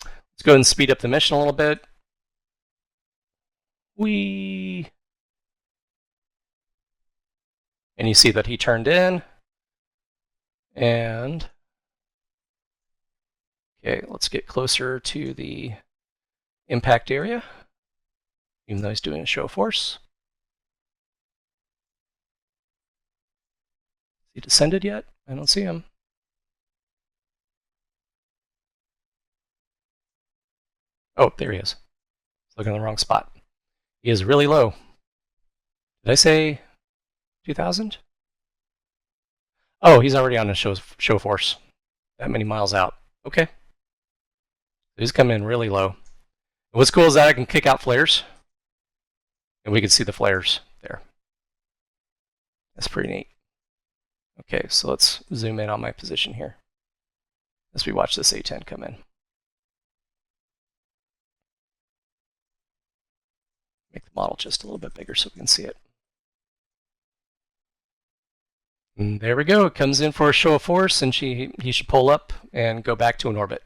Let's go ahead and speed up the mission a little bit. And you see that he turned in. And okay, let's get closer to the impact area, even though he's doing a show of force. Is he descended yet? I don't see him. Oh, there he is. He's looking in the wrong spot. He is really low. Did I say 2,000? Oh, he's already on a show force. That many miles out. Okay. He's coming in really low. What's cool is that I can kick out flares. And we can see the flares there. That's pretty neat. Okay, so let's zoom in on my position here as we watch this A-10 come in. Make the model just a little bit bigger so we can see it. And there we go. It comes in for a show of force, and he should pull up and go back to an orbit.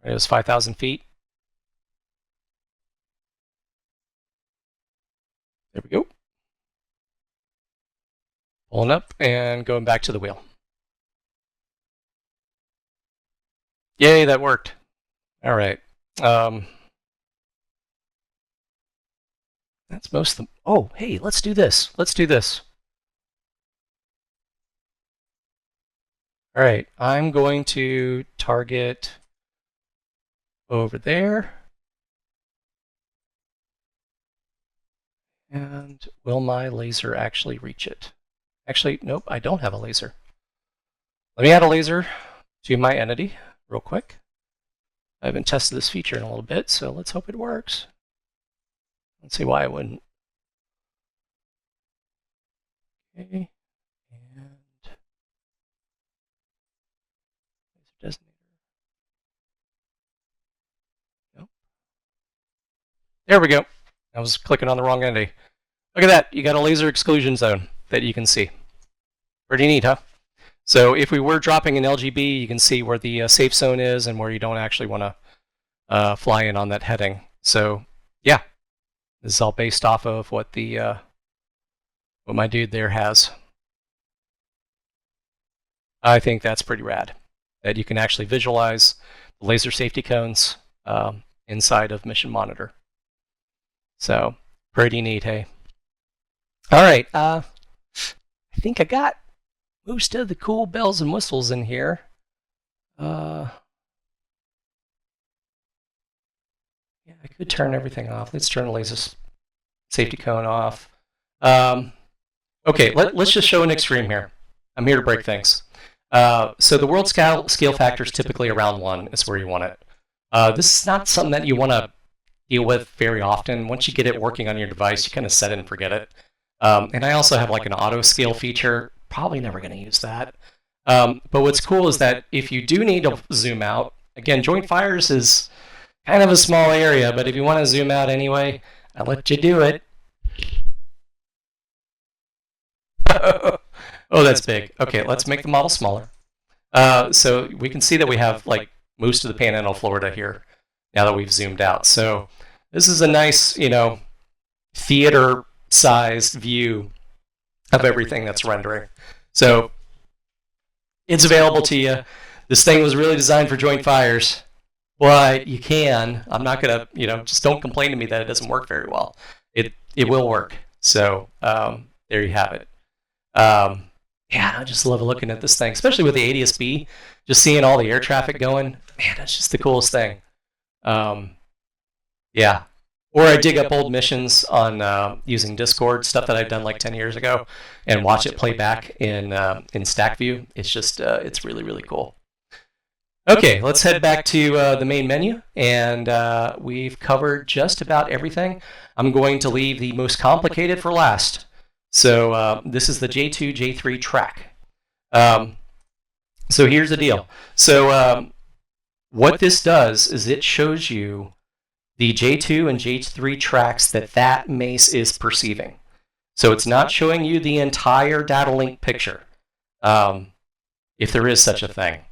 It was 5,000 feet. There we go. Pulling up and going back to the wheel. Yay, that worked. All right. That's most of them. Oh, hey, let's do this. Let's do this. All right, I'm going to target over there. And will my laser actually reach it? Actually, nope, I don't have a laser. Let me add a laser to my entity real quick. I haven't tested this feature in a little bit, so let's hope it works. Let's see why it wouldn't. Okay, and laser designator. Nope. There we go. I was clicking on the wrong entity. Look at that. You got a laser exclusion zone that you can see. Pretty neat, huh? So if we were dropping an LGB, you can see where the safe zone is and where you don't actually want to fly in on that heading. So yeah, this is all based off of what the what my dude there has. I think that's pretty rad, that you can actually visualize the laser safety cones inside of Mission Monitor. So pretty neat, hey. All right, I think I got most of the cool bells and whistles in here. Yeah, I could turn everything off. Let's turn the laser safety cone off. Okay, let's just show an extreme here. I'm here to break things. So the world scale factor is typically around 1 is where you want it. This is not something that you want to deal with very often. Once you get it working on your device, you kind of set it and forget it. And I also have like an auto scale feature. Probably never going to use that. But what's cool is that if you do need to zoom out, again, joint fires is kind of a small area, but if you want to zoom out anyway, I'll let you do it. Oh, that's big. Okay, let's make the model smaller. So we can see that we have like most of the Panhandle, Florida here now that we've zoomed out. So this is a nice, theater-sized view of everything that's rendering. So it's available to you. This thing was really designed for joint fires. But you can. I'm not going to, just don't complain to me that it doesn't work very well. It will work. So there you have it. Yeah, I just love looking at this thing, especially with the ADS-B, just seeing all the air traffic going. Man, that's just the coolest thing. Yeah. Or I dig up old missions on using Discord, stuff that I've done like 10 years ago, and watch it play back in Stack View. It's just, it's really, really cool. Okay, let's head back to the main menu, and we've covered just about everything. I'm going to leave the most complicated for last. So this is the J2, J3 track. So here's the deal. So what this does is it shows you the J2 and J3 tracks that mace is perceiving. So it's not showing you the entire data link picture, if there is such a thing.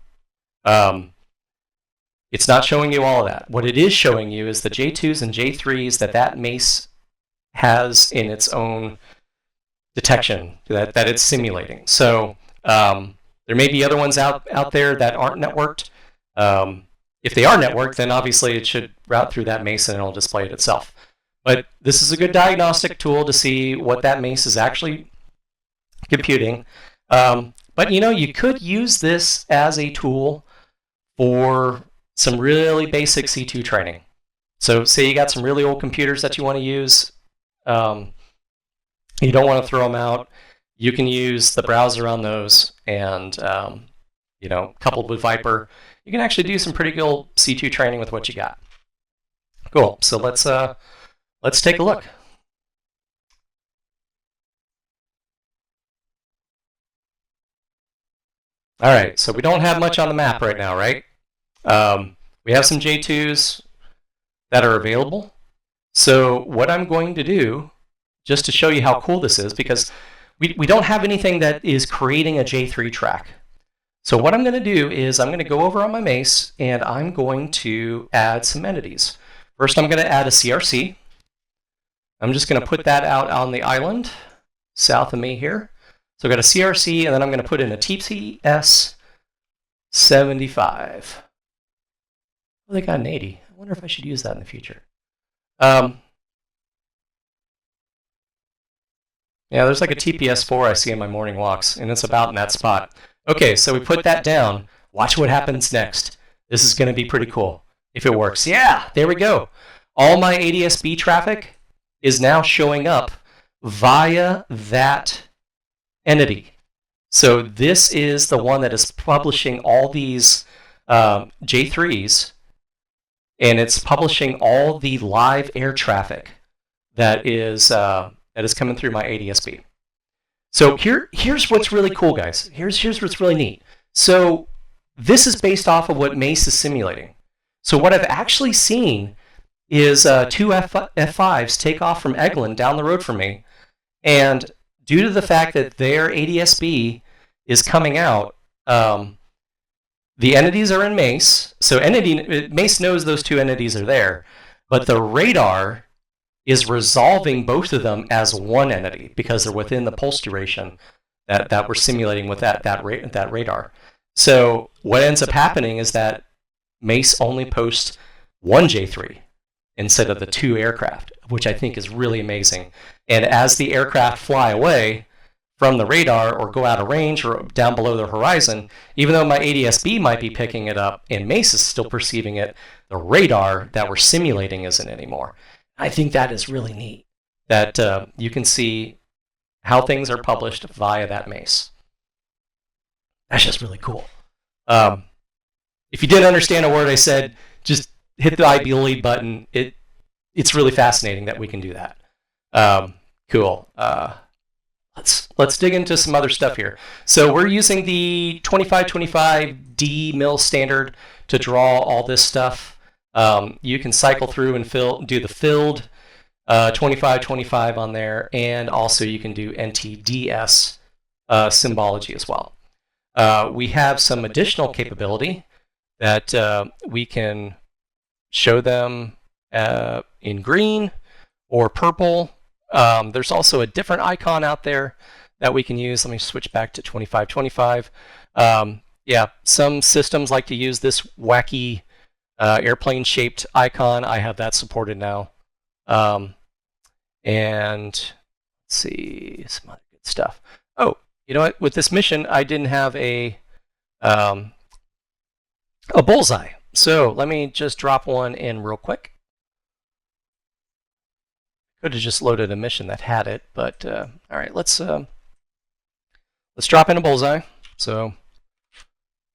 It's not showing you all of that. What it is showing you is the J2s and J3s that mace has in its own detection that it's simulating. So there may be other ones out there that aren't networked. If they are networked, then obviously it should route through that mace and it'll display it itself. But this is a good diagnostic tool to see what that mace is actually computing. But you could use this as a tool for some really basic C2 training. So say you got some really old computers that you want to use. You don't want to throw them out. You can use the browser on those, and coupled with Viper, you can actually do some pretty good C2 training with what you got. Cool. So let's take a look. All right. So we don't have much on the map right now, right? We have some J2s that are available. So what I'm going to do, just to show you how cool this is, because we don't have anything that is creating a J3 track. So what I'm going to do is I'm going to go over on my mace and I'm going to add some entities. First, I'm going to add a CRC. I'm just going to put that out on the island south of me here. So I've got a CRC, and then I'm going to put in a TPS 75. Well, they got an 80. I wonder if I should use that in the future. Yeah, there's like a TPS 4 I see in my morning walks, and it's about in that spot. Okay, so we put that down. Watch what happens next. This is going to be pretty cool if it works. Yeah, there we go. All my ADSB traffic is now showing up via that entity. So this is the one that is publishing all these J3s, and it's publishing all the live air traffic that is coming through my ADSB. So here's what's really cool, guys. Here's what's really neat. So this is based off of what Mace is simulating. So what I've actually seen is two F5s take off from Eglin down the road from me, and due to the fact that their ADSB is coming out, the entities are in Mace. So Mace knows those two entities are there, but the radar is resolving both of them as one entity because they're within the pulse duration that we're simulating with that radar. So what ends up happening is that Mace only posts one J3 instead of the two aircraft, which I think is really amazing. And as the aircraft fly away from the radar or go out of range or down below the horizon, even though my ADSB might be picking it up and Mace is still perceiving it, the radar that we're simulating isn't anymore. I think that is really neat, that you can see how things are published via that Mace. That's just really cool. If you didn't understand a word I said, just hit the I believe button. It's really fascinating that we can do that. Cool. Let's dig into some other stuff here. So we're using the 2525D mil standard to draw all this stuff. You can cycle through and do the filled 2525 on there, and also you can do NTDS symbology as well. We have some additional capability that we can show them in green or purple. There's also a different icon out there that we can use. Let me switch back to 2525. Yeah, some systems like to use this wacky airplane-shaped icon. I have that supported now. And let's see, some other good stuff. Oh, you know what? With this mission, I didn't have a bullseye. So let me just drop one in real quick. Could have just loaded a mission that had it, but all right, let's drop in a bullseye. So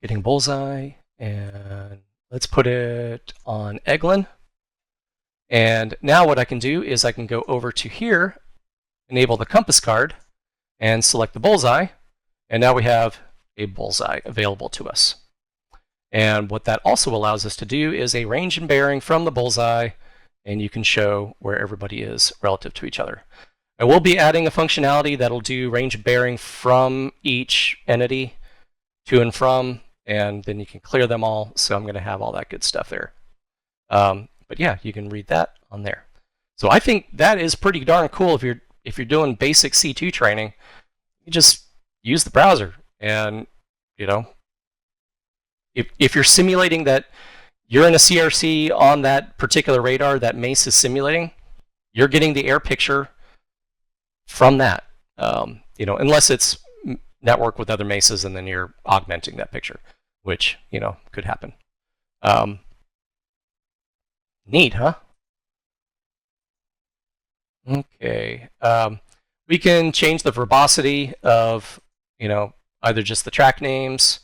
getting bullseye, and let's put it on Eglin. And now what I can do is I can go over to here, enable the compass card, and select the bullseye, and now we have a bullseye available to us. And what that also allows us to do is a range and bearing from the bullseye, and you can show where everybody is relative to each other. I will be adding a functionality that'll do range and bearing from each entity to and from, and then you can clear them all, so I'm going to have all that good stuff there. But yeah, you can read that on there. So I think that is pretty darn cool. If you're doing basic C2 training, you just use the browser, and you know, if you're simulating that you're in a CRC on that particular radar that Mace is simulating, you're getting the air picture from that. You know, unless it's network with other Maces, and then you're augmenting that picture, which, you know, could happen. Neat, huh? Okay. We can change the verbosity of, you know, either just the track names.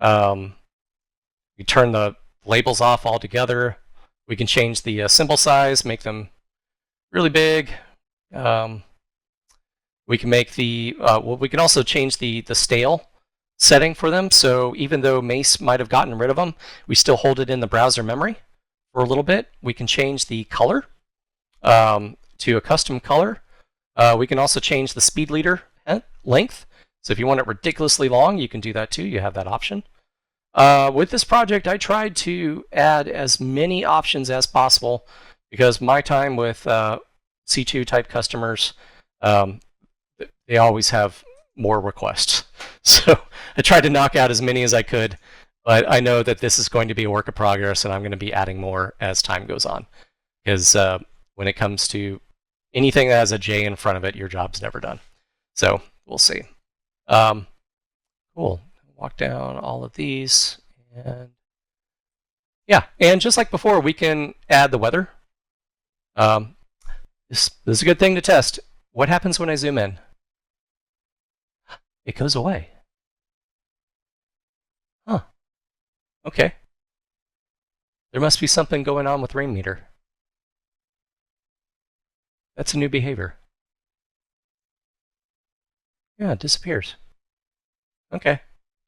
We turn the labels off altogether. We can change the symbol size, make them really big. We can make the well, we can also change the stale setting for them. So even though Mace might have gotten rid of them, we still hold it in the browser memory for a little bit. We can change the color to a custom color. We can also change the speed leader length. So if you want it ridiculously long, you can do that too. You have that option. With this project, I tried to add as many options as possible because my time with C2 type customers, they always have more requests. So I tried to knock out as many as I could, but I know that this is going to be a work of progress, and I'm going to be adding more as time goes on. Because when it comes to anything that has a J in front of it, your job's never done. So we'll see. Cool. Walk down all of these, and yeah, and just like before, we can add the weather. This is a good thing to test. What happens when I zoom in? It goes away. Huh. Okay. There must be something going on with rain meter. That's a new behavior. Yeah, it disappears. Okay.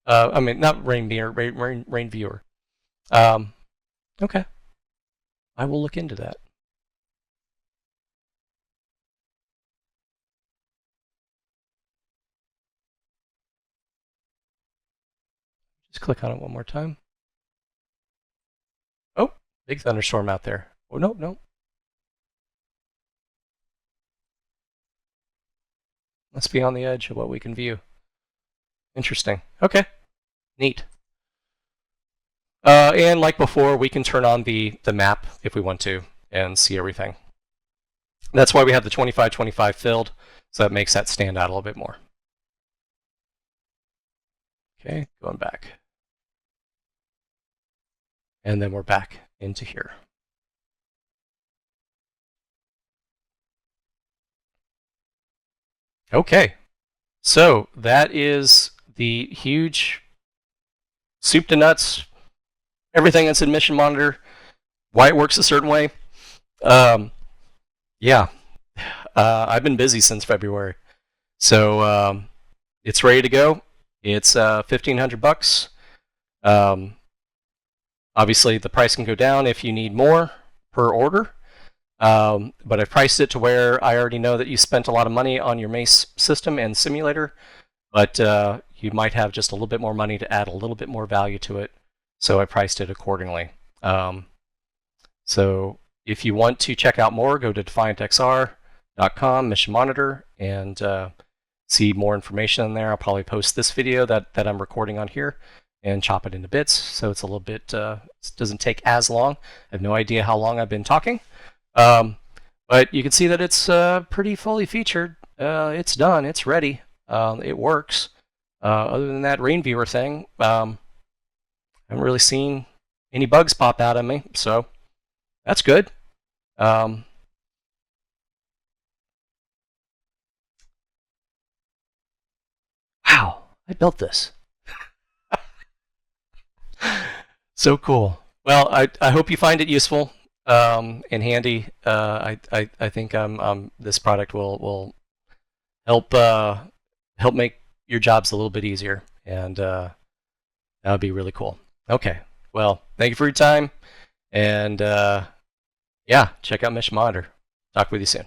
I mean, not rain meter, rain viewer. Okay. I will look into that. Just click on it one more time. Oh, big thunderstorm out there. Oh, no, no. Must be on the edge of what we can view. Interesting. Okay. Neat. And like before, we can turn on the map if we want to and see everything. That's why we have the 25-25 filled, so that makes that stand out a little bit more. Okay, going back. And then we're back into here. Okay, so that is the huge soup to nuts, everything that's in Mission Monitor, why it works a certain way. Yeah, I've been busy since February, so it's ready to go. It's $1,500. Obviously, the price can go down if you need more per order, but I've priced it to where I already know that you spent a lot of money on your Mace system and simulator, but you might have just a little bit more money to add a little bit more value to it, so I priced it accordingly. So if you want to check out more, go to defiantxr.com, Mission Monitor, and see more information in there. I'll probably post this video that I'm recording on here and chop it into bits, so it's a little bit, doesn't take as long. I have no idea how long I've been talking, but you can see that it's pretty fully featured. It's done, it's ready, it works. Other than that rain viewer thing, I haven't really seen any bugs pop out at me, so that's good. wow, I built this. So cool. Well, I hope you find it useful and handy. I think this product will help help make your jobs a little bit easier, and that would be really cool. Okay. Well, thank you for your time, and yeah, check out Mesh Monitor. Talk with you soon.